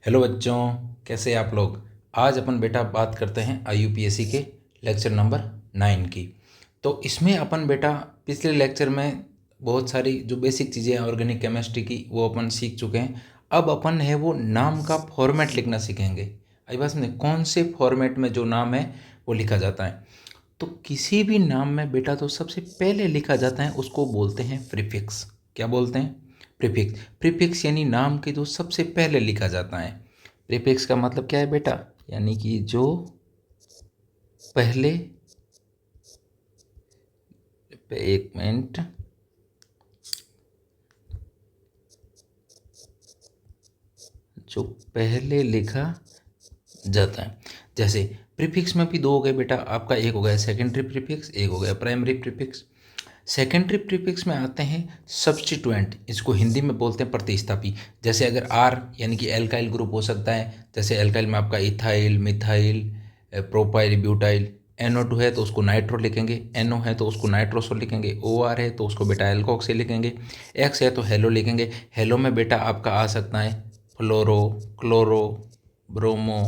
Hello बच्चों, कैसे हैं आप लोग। आज अपन बेटा बात करते हैं IUPAC के लेक्चर नंबर 9 की। तो इसमें अपन बेटा पिछले लेक्चर में बहुत सारी जो बेसिक चीज़ें हैं ऑर्गेनिक केमिस्ट्री की वो अपन सीख चुके हैं। अब अपन है वो नाम का फॉर्मेट लिखना सीखेंगे। आई बात समझे, कौन से फॉर्मेट में जो नाम है वो लिखा जाता है। तो किसी भी नाम में बेटा तो सबसे पहले लिखा जाता है उसको बोलते हैं प्रीफिक्स। क्या बोलते हैं? प्रीफिक्स। प्रीफिक्स यानी नाम के जो सबसे पहले लिखा जाता है। प्रीफिक्स का मतलब क्या है बेटा? यानी कि जो पहले, एक मिनट, जो पहले लिखा जाता है। जैसे प्रीफिक्स में भी दो हो गए बेटा, आपका एक हो गया सेकेंडरी प्रीफिक्स, एक हो गया प्राइमरी प्रीफिक्स। सेकेंडरी प्रीफिक्स में आते हैं सब्स्टिट्यूएंट, इसको हिंदी में बोलते हैं प्रतिस्थापी। जैसे अगर आर यानी कि एल्काइल ग्रुप हो सकता है, जैसे एल्काइल में आपका ethyl, methyl, propyl, butyl. NO2 है तो उसको नाइट्रो लिखेंगे, NO है तो उसको नाइट्रोसो लिखेंगे, OR है तो उसको बेटा एल्कोक्सी लिखेंगे, X है तो हेलो लिखेंगे। हेलो में बेटा आपका आ सकता है फ्लोरो, क्लोरो, ब्रोमो,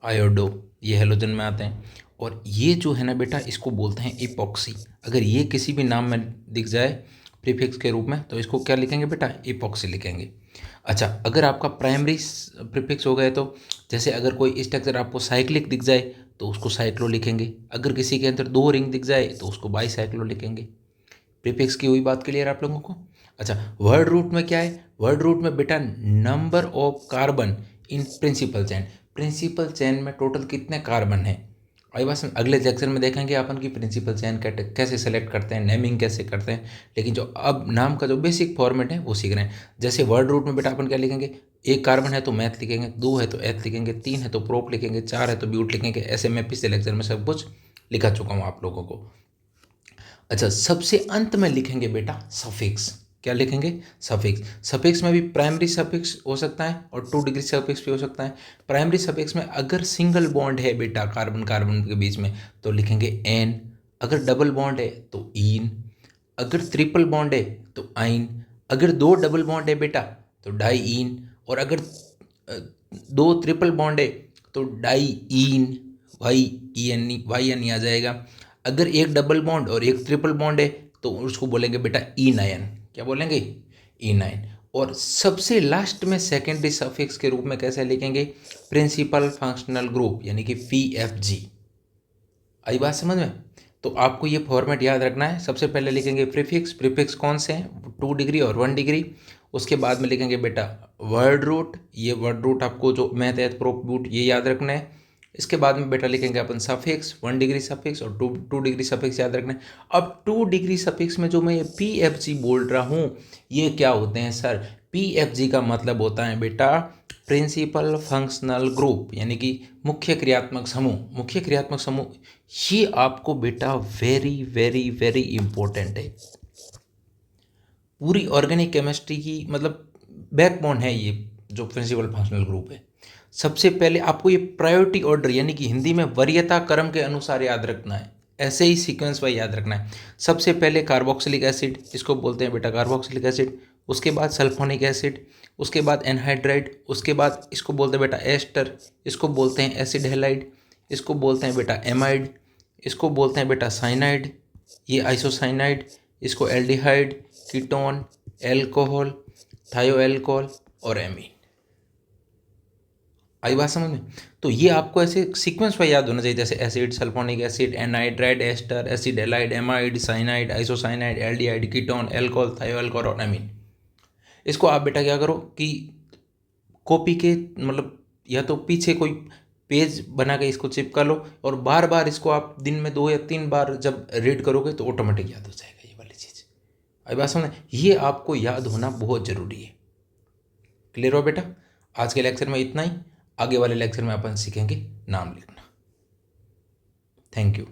आयोडो, ये हेलोजन में आते हैं। और ये जो है ना बेटा इसको बोलते हैं इपॉक्सी। अगर ये किसी भी नाम में दिख जाए प्रीफिक्स के रूप में तो इसको क्या लिखेंगे बेटा? इपॉक्सी लिखेंगे। अच्छा, अगर आपका प्राइमरी प्रीफिक्स हो गए तो जैसे अगर कोई स्ट्रक्चर आपको साइक्लिक दिख जाए तो उसको साइक्लो लिखेंगे। अगर किसी के अंदर दो रिंग दिख जाए तो उसको बाईसाइक्लो लिखेंगे। प्रीफिक्स की हुई बात क्लियर आप लोगों को? अच्छा, वर्ड रूट में क्या है? वर्ड रूट में बेटा number of carbon in principal chain. Principal chain में टोटल कितने कार्बन हैं। आई बात समझ? अगले लेक्चर में देखेंगे अपन की प्रिंसिपल चेन कैसे सेलेक्ट करते हैं, नेमिंग कैसे करते हैं। लेकिन जो अब नाम का जो बेसिक फॉर्मेट है वो सीख रहे हैं। जैसे वर्ड रूट में बेटा अपन क्या लिखेंगे? एक कार्बन है तो मैथ लिखेंगे, दो है तो एथ लिखेंगे, तीन है तो प्रोप लिखेंगे, चार है तो ब्यूट लिखेंगे। ऐसे मैं पिछले लेक्चर में सब कुछ लिखा चुका हूँ आप लोगों को। अच्छा, सबसे अंत में लिखेंगे बेटा सफिक्स। क्या लिखेंगे? सफिक्स। सफिक्स में भी प्राइमरी सफिक्स हो सकता है और 2 डिग्री सफिक्स भी हो सकता है। प्राइमरी सफिक्स में अगर सिंगल बॉन्ड है बेटा कार्बन कार्बन के बीच में तो लिखेंगे एन। अगर डबल बॉन्ड है तो इन। अगर ट्रिपल बॉन्ड है तो आइन। अगर दो डबल बॉन्ड है बेटा तो डाई इन। और अगर अ, दो ट्रिपल बॉन्ड है तो डाई इन, वाई एन आ जाएगा। अगर एक डबल बॉन्ड और एक ट्रिपल बॉन्ड है तो उसको बोलेंगे बेटा E9। क्या बोलेंगे? E9। और सबसे लास्ट में सेकेंडरी सफिक्स के रूप में कैसे लिखेंगे? प्रिंसिपल फंक्शनल ग्रुप यानी कि PFG। आई बात समझ में? तो आपको ये फॉर्मेट याद रखना है। सबसे पहले लिखेंगे प्रीफिक्स। प्रीफिक्स कौन से हैं? 2 डिग्री और 1 डिग्री। उसके बाद में लिखेंगे बेटा वर्ड रूट। ये वर्ड रूट आपको जो मैथ है प्रोप ये याद रखना है। इसके बाद में बेटा लिखेंगे अपन सफिक्स, 1 डिग्री सफिक्स और 2 डिग्री सफिक्स याद रखना है। अब 2 डिग्री सफिक्स में जो मैं ये PFG बोल रहा हूँ ये क्या होते हैं सर? PFG का मतलब होता है बेटा प्रिंसिपल फंक्शनल ग्रुप यानी कि मुख्य क्रियात्मक समूह। मुख्य क्रियात्मक समूह ये आपको बेटा वेरी वेरी वेरी इंपॉर्टेंट है। पूरी ऑर्गेनिक केमिस्ट्री की मतलब बैकबोन है ये जो प्रिंसिपल फंक्शनल ग्रुप है। सबसे पहले आपको ये प्रायोरिटी ऑर्डर यानी कि हिंदी में वरीयता क्रम के अनुसार याद रखना है। ऐसे ही सीक्वेंस वाइज याद रखना है। सबसे पहले कार्बोक्सिलिक एसिड, इसको बोलते हैं बेटा कार्बोक्सिलिक एसिड। उसके बाद सल्फोनिक एसिड, उसके बाद एनहाइड्राइड, उसके बाद इसको बोलते हैं बेटा एस्टर, इसको बोलते हैं एसिड हेलाइड, इसको बोलते हैं बेटा एमाइड, इसको बोलते हैं बेटा साइनाइड, ये आइसोसाइनाइड, इसको एल्डिहाइड, कीटोन, एल्कोहल, थायोएल्कोहल और एमीन। आई बात समझ में? तो ये आपको ऐसे सीक्वेंस पर याद होना चाहिए, जैसे acid, sulphonic acid, anhydride, ester, acid halide, amide, cyanide, isocyanide, aldehyde, ketone, alcohol, thioalcohol और एमीन। इसको आप बेटा क्या करो कि कॉपी के मतलब या तो पीछे कोई पेज बना के इसको चिपका लो और बार बार इसको आप दिन में 2 या 3 बार जब रीड करोगे तो ऑटोमेटिक याद हो जाएगा ये वाली चीज़। अभी बात समझ, ये आपको याद होना बहुत ज़रूरी है। क्लियर हो बेटा? आज के लेक्चर में इतना ही। आगे वाले लेक्चर में अपन सीखेंगे नाम लिखना। Thank you.